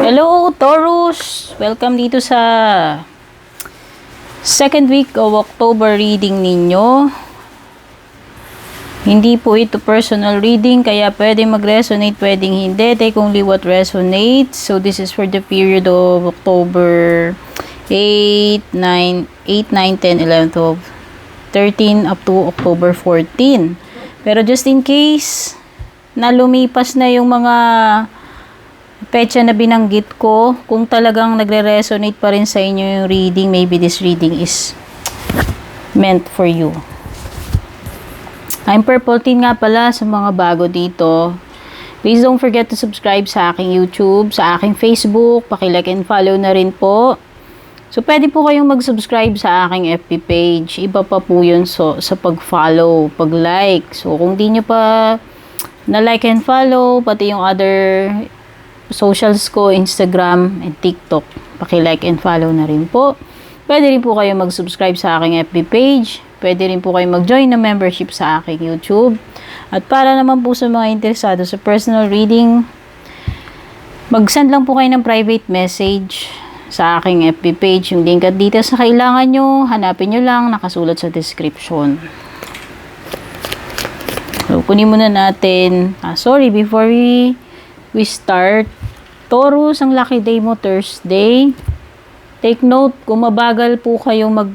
Hello, Taurus! Welcome dito sa second week of October reading ninyo. Hindi po ito personal reading, kaya pwedeng mag-resonate, pwedeng hindi. Take only what resonates. So, this is for the period of October 8, 9, 10, 11, 12, 13 up to October 14. Pero just in case na lumipas na yung mga petsa na binanggit ko, kung talagang nagre-resonate pa rin sa inyo yung reading, maybe this reading is meant for you. I'm Purple Teen nga pala sa mga bago dito. Please don't forget to subscribe sa aking YouTube, sa aking Facebook, paki-like and follow na rin po. So, pwede po kayong mag-subscribe sa aking FB page. Iba pa po yun sa pag-follow, pag-like. So, kung di nyo pa na-like and follow, pati yung other socials ko, Instagram and TikTok, paki-like and follow na rin po. Pwede rin po kayo mag-subscribe sa aking FB page. Pwede rin po kayo mag-join na membership sa aking YouTube. At para naman po sa mga interesado sa personal reading, mag-send lang po kayo ng private message sa aking FB page. Yung link at details na kailangan nyo, hanapin nyo lang, nakasulat sa description. So, kunin muna natin. Before we start, Taurus, ang lucky day mo, Thursday. Take note, kung mabagal po kayong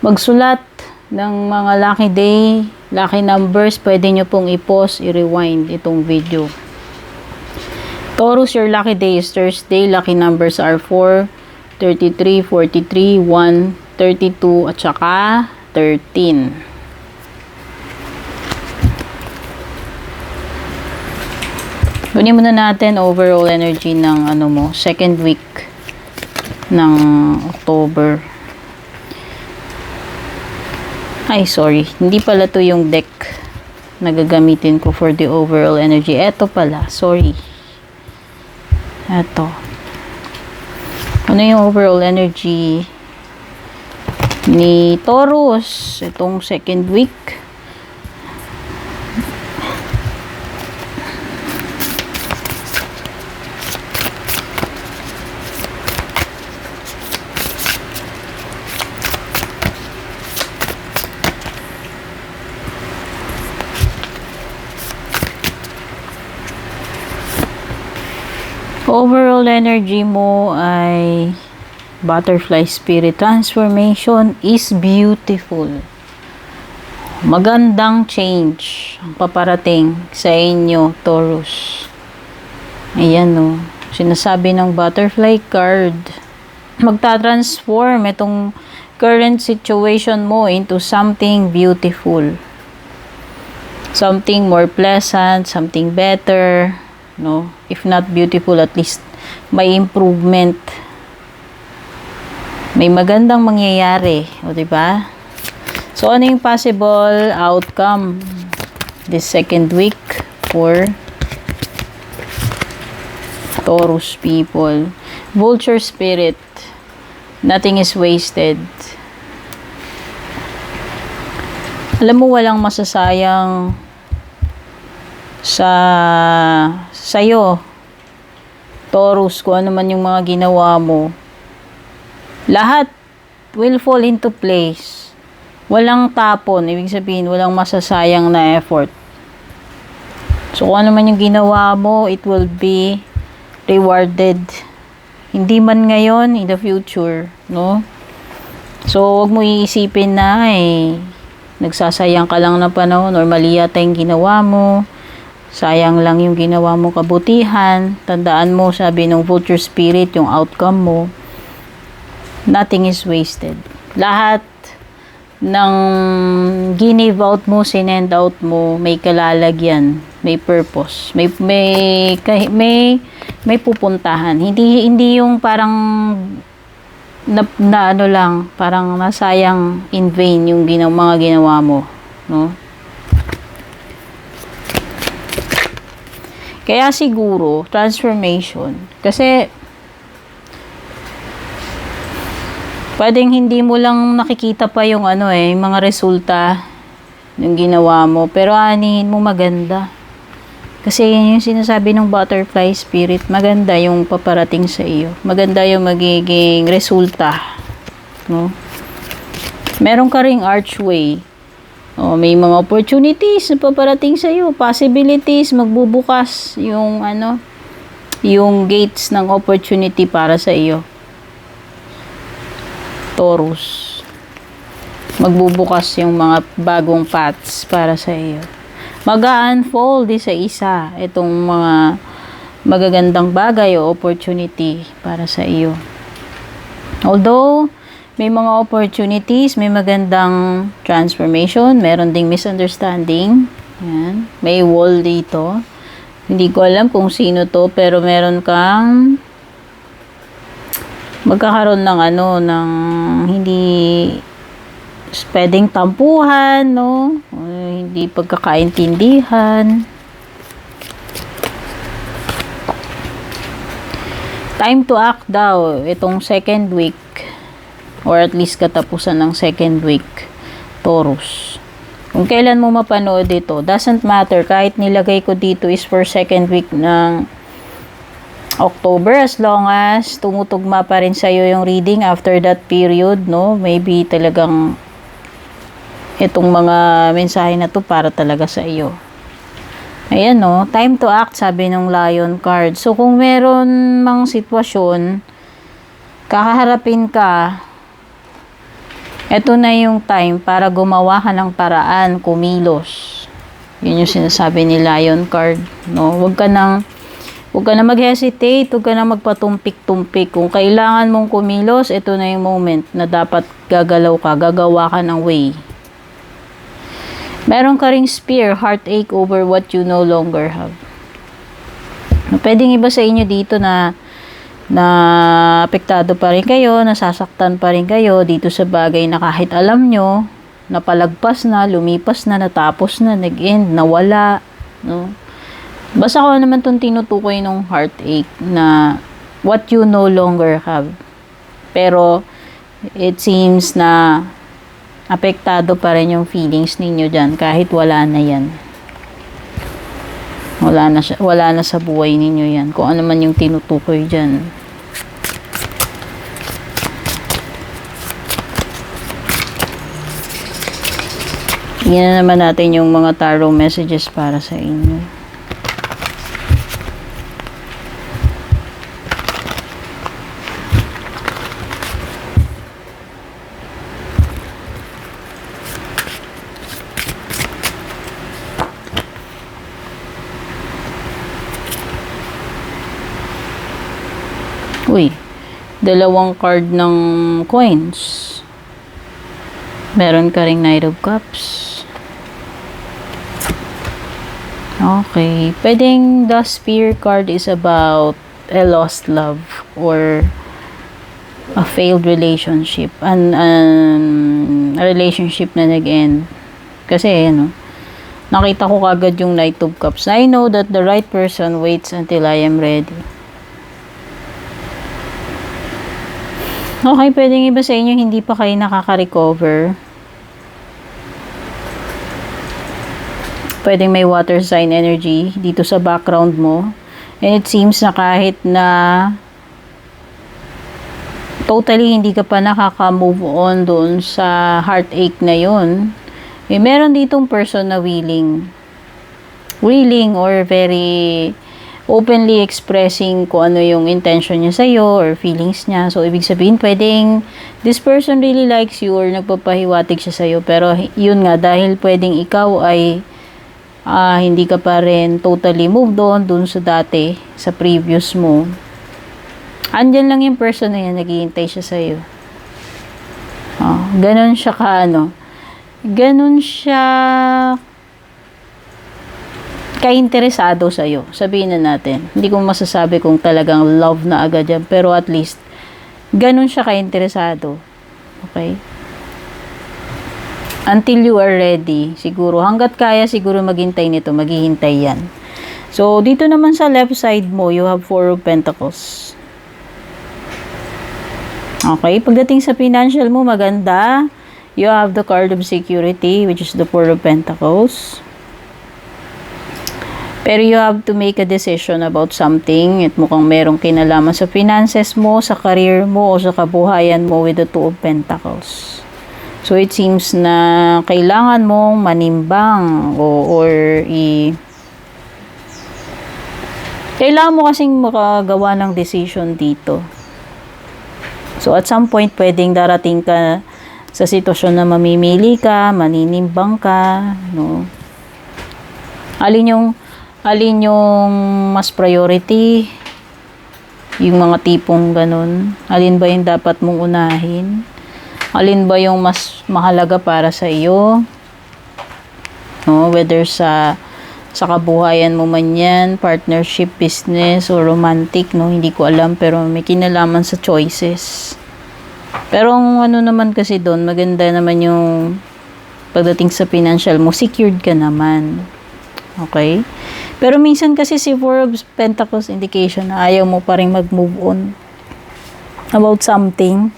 magsulat ng mga lucky day, lucky numbers, pwede nyo pong i-pause, i-rewind itong video. Taurus, your lucky day is Thursday. Lucky numbers are 4, 33, 43, 1, 32, at saka 13. Kunin muna natin overall energy ng second week ng October. Hindi pala to yung deck na gagamitin ko for the overall energy. Eto pala, Eto. Ano yung overall energy ni Taurus itong second week? Overall energy mo ay butterfly spirit. Transformation is beautiful. Magandang change ang paparating sa inyo, Taurus. Ayan sinasabi ng butterfly card. Magta-transform itong current situation mo into something beautiful. Something more pleasant, something better. If not beautiful, at least may improvement, may magandang mangyayari, diba? So, ano yung possible outcome this second week for Taurus people? Vulture spirit, nothing is wasted. Alam mo, walang masasayang sa'yo, Taurus, kung ano man yung mga ginawa mo, lahat will fall into place. Walang tapon, ibig sabihin, walang masasayang na effort. So, kung ano man yung ginawa mo, it will be rewarded. Hindi man ngayon, in the future, So, wag mo iisipin na, nagsasayang ka lang ng panahon, or mali yata yung ginawa mo. Sayang lang yung ginawa mo kabutihan. Tandaan mo, sabi ng vulture spirit, yung outcome mo, nothing is wasted. Lahat ng give out mo, sinend out mo, may kalalagyan, may purpose, may pupuntahan. Hindi yung parang parang nasayang in vain yung mga ginawa mo, Kaya siguro, transformation. Kasi, pwedeng hindi mo lang nakikita pa yung mga resulta ng ginawa mo. Pero anihin mo maganda. Kasi yun yung sinasabi ng butterfly spirit, maganda yung paparating sa iyo. Maganda yung magiging resulta. No? Meron ka ring archway. O, may mga opportunities na paparating sa iyo, possibilities, magbubukas yung yung gates ng opportunity para sa iyo. Taurus. Magbubukas yung mga bagong paths para sa iyo. Mag-unfold isa-isa itong mga magagandang bagay o opportunity para sa iyo. Although, may mga opportunities, may magandang transformation, meron ding misunderstanding. Yan. May wall dito. Hindi ko alam kung sino to, pero meron kang magkakaroon ng ng hindi pwedeng tampuhan, no? O, hindi pagkakaintindihan. Time to act daw, itong second week, or at least katapusan ng second week, Taurus. Kung kailan mo mapanood ito, doesn't matter, kahit nilagay ko dito is for second week ng October, as long as tumutugma pa rin sa'yo yung reading after that period, no? Maybe talagang itong mga mensahe na to para talaga sa iyo. Ayan, no? Time to act, sabi ng Lion card. So, kung meron mang sitwasyon, kakaharapin ka, eto na yung time para gumawa ka ng paraan, kumilos. Yun yung sinasabi ni Lion card, no? Huwag ka na mag-hesitate, huwag ka na magpatumpik-tumpik. Kung kailangan mong kumilos, ito na yung moment na dapat gagalaw ka, gagawa ka ng way. Meron ka ring spear, heartache over what you no longer have. Pwedeng iba sa inyo dito na apektado pa rin kayo, nasasaktan pa rin kayo dito sa bagay na kahit alam nyo, napalagpas na, lumipas na, natapos na, nag-end, nawala, no? Basta ko naman itong tinutukoy ng heartache na what you no longer have. Pero, it seems na apektado pa rin yung feelings ninyo dyan kahit wala na yan. Wala na sa buhay ninyo yan. Kung ano man yung tinutukoy dyan. Yan naman natin yung mga tarot messages para sa inyo. Uy, dalawang card ng coins. Meron ka ring Knight of Cups. Okay. Pwedeng the Spear card is about a lost love or a failed relationship. A relationship na nag-end. Kasi, nakita ko kagad yung Knight of Cups. I know that the right person waits until I am ready. Okay, pwedeng iba sa inyo hindi pa kayo nakaka-recover. Pwedeng may water sign energy dito sa background mo. And it seems na kahit na totally hindi ka pa nakaka-move on doon sa heartache na yun, meron ditong person na willing or very openly expressing kung ano yung intention niya sa'yo or feelings niya. So, ibig sabihin, pwedeng this person really likes you or nagpapahiwatig siya sa'yo. Pero, yun nga, dahil pwedeng ikaw ay hindi ka pa rin totally moved on dun sa dati, sa previous mo. Andyan lang yung person na yan, naghihintay siya sa'yo. Ganon siya ganon siya ka-interesado sa'yo. Sabihin na natin. Hindi ko masasabi kung talagang love na agad yan. Pero at least, ganun siya ka-interesado. Okay? Until you are ready. Siguro, hanggat kaya siguro maghintay nito, maghihintay yan. So, dito naman sa left side mo, you have Four of Pentacles. Okay? Pagdating sa financial mo, maganda. You have the card of security, which is the Four of Pentacles. Pero you have to make a decision about something. At mukhang merong kinalaman sa finances mo, sa career mo, o sa kabuhayan mo with the Two of Pentacles. So, it seems na kailangan mong manimbang kailangan mo kasing makagawa ng decision dito. So, at some point, pwedeng darating ka sa sitwasyon na mamimili ka, maninimbang ka, no? Alin yung mas priority? Yung mga tipong ganun. Alin ba yung dapat mong unahin? Alin ba yung mas mahalaga para sa iyo? No, whether sa kabuhayan mo man yan, partnership, business, or romantic, no? Hindi ko alam, pero may kinalaman sa choices. Pero ang ano naman kasi doon, maganda naman yung pagdating sa financial mo, secured ka naman. Okay? Pero minsan kasi si Four of Pentacles indication na ayaw mo pa rin mag-move on about something.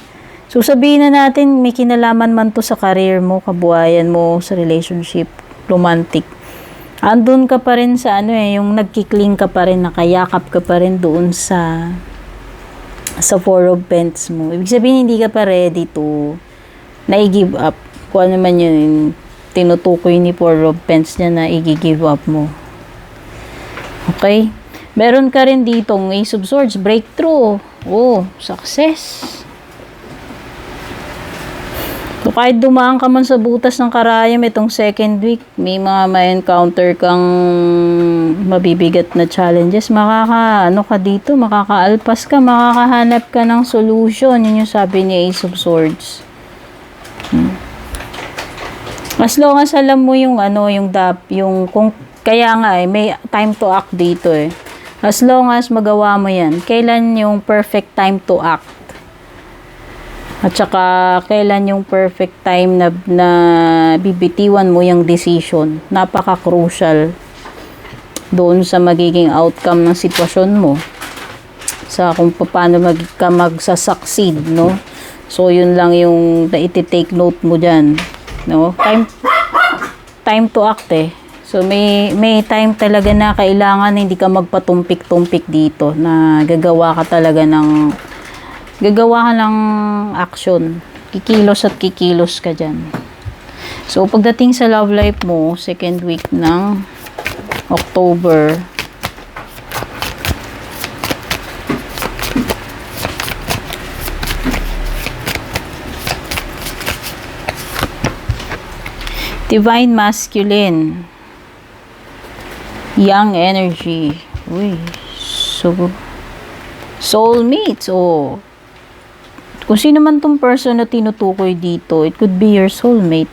So, sabihin na natin, may kinalaman man to sa career mo, kabuhayan mo, sa relationship, romantic. Andun ka pa rin sa yung nagkikling ka pa rin, nakayakap ka pa rin doon sa Four of Pentacles mo. Ibig sabihin, hindi ka pa ready to na-give up. Kung ano man yun, tinutukoy ni Four of Pentacles niya na i-give up mo. Okay? Meron ka rin ditong Ace of Swords, breakthrough. Oh, success. So, kahit dumaan ka man sa butas ng karayom itong second week, may mga ma-encounter kang mabibigat na challenges, makakaalpas ka, makakahanap ka ng solution. Yun yung sabi ni Ace of Swords. As long as alam mo yung kung kaya nga may time to act dito eh. As long as magawa mo yan, kailan yung perfect time to act? At saka, kailan yung perfect time na bibitiwan mo yung decision? Napaka-crucial doon sa magiging outcome ng sitwasyon mo. Sa kung paano ka magsasucceed, no? So, yun lang yung iti-take note mo dyan, no? Time to act eh. So, may time talaga na kailangan hindi ka magpatumpik-tumpik dito na gagawa ka ng action. Kikilos at kikilos ka dyan. So, pagdating sa love life mo, second week ng October, Divine Masculine, Young Energy, so soulmates, kung sino man tong person na tinutukoy dito, it could be your soulmate.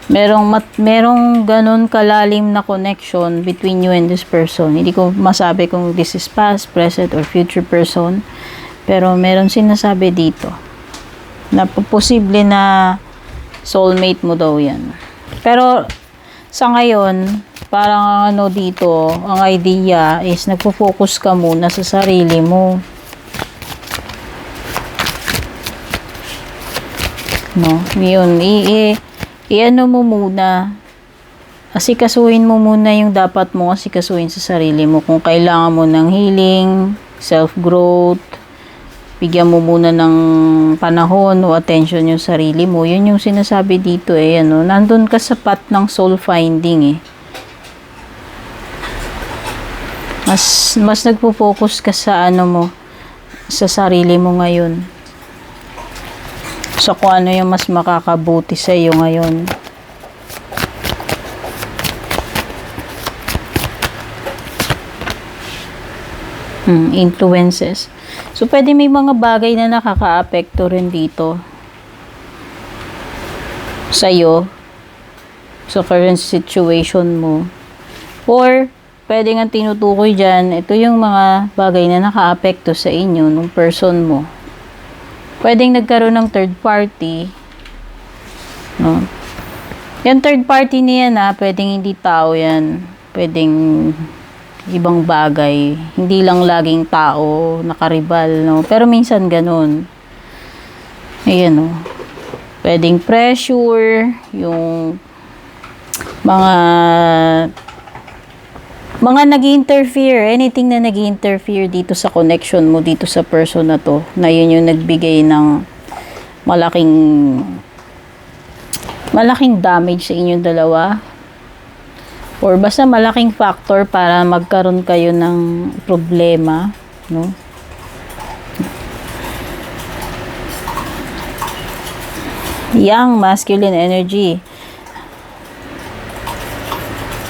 Merong ganun kalalim na connection between you and this person. Hindi ko masabi kung this is past, present, or future person, pero meron sinasabi dito na posible na soulmate mo daw yan. Pero sa ngayon, parang dito, ang idea is nagpo-focus ka muna sa sarili mo. No? Yun, mo muna. Asikasuhin mo muna yung dapat mo asikasuhin sa sarili mo. Kung kailangan mo ng healing, self-growth, bigyan mo muna ng panahon o attention yung sarili mo. Yun yung sinasabi dito nandun ka sa path ng soul finding eh. Mas nagpo-focus ka sa sa sarili mo ngayon. So, kung ano yung mas makakabuti sa iyo ngayon. Influences. So, pwede may mga bagay na nakaka-apekto rin dito sa'yo, sa current situation mo. Or, pwede nga tinutukoy dyan, ito yung mga bagay na naka-apekto sa inyo, nung person mo. Pwedeng nagkaroon ng third party. No? Yung third party niya pwedeng hindi tao yan. Pwedeng ibang bagay. Hindi lang laging tao, nakaribal, no? Pero minsan ganun. Ayan, no? Pwedeng pressure, yung mga Mga nag-interfere, anything na nag-interfere dito sa connection mo, dito sa person na to, na yun yung nagbigay ng malaking damage sa inyong dalawa. Or basta malaking factor para magkaroon kayo ng problema, no? Yang masculine energy.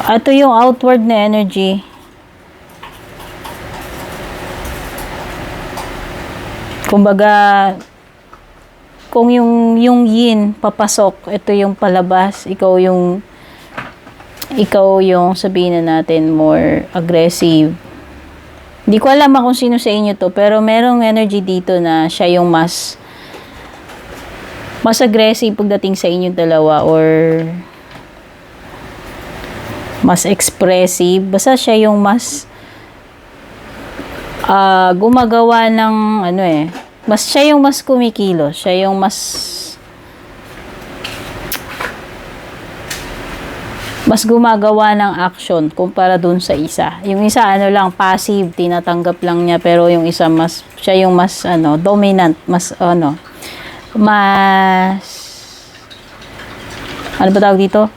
Ito yung outward na energy. Kumbaga, kung yung yin papasok, ito yung palabas, ikaw yung sabihin na natin more aggressive. Hindi ko alam kung sino sa inyo to, pero merong energy dito na siya yung mas aggressive pagdating sa inyong dalawa, or mas expressive. Basta siya yung mas gumagawa ng siya yung mas kumikilos, siya yung mas gumagawa ng action kumpara dun sa isa. Yung isa lang, passive, tinatanggap lang niya, pero yung isa siya yung mas dominant, mas ano ba tawag dito?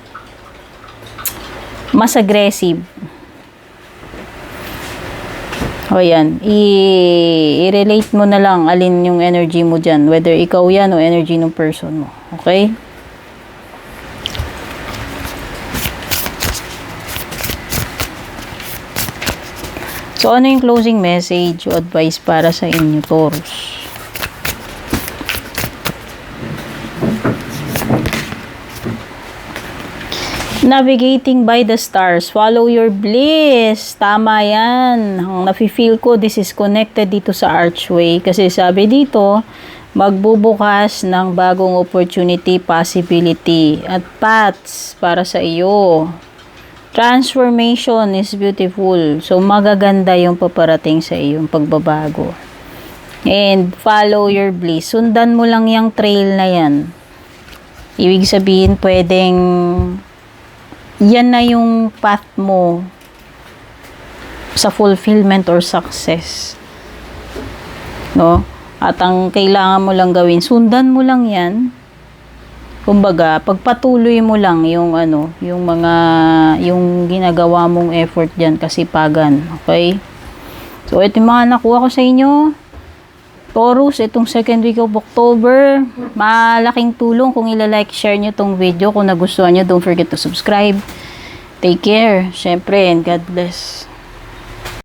Mas aggressive. O yan, i-relate mo na lang alin yung energy mo dyan, whether ikaw yan o energy ng person mo. Okay? So, ano yung closing message o advice para sa inyo, Taurus? Navigating by the stars. Follow your bliss. Tama yan. Ang nafe-feel ko, this is connected dito sa archway. Kasi sabi dito, magbubukas ng bagong opportunity, possibility, at paths para sa iyo. Transformation is beautiful. So, magaganda yung paparating sa iyong pagbabago. And follow your bliss. Sundan mo lang yung trail na yan. Ibig sabihin, pwedeng yan na yung path mo sa fulfillment or success. No? At ang kailangan mo lang gawin, sundan mo lang yan. Kumbaga, pagpatuloy mo lang yung yung ginagawa mong effort diyan, kasipagan. Okay? So, ito yung mga nakuha ko sa inyo. Taurus, itong second week of October, malaking tulong kung ilalike, share nyo tong video. Kung nagustuhan nyo, don't forget to subscribe. Take care, syempre, and God bless.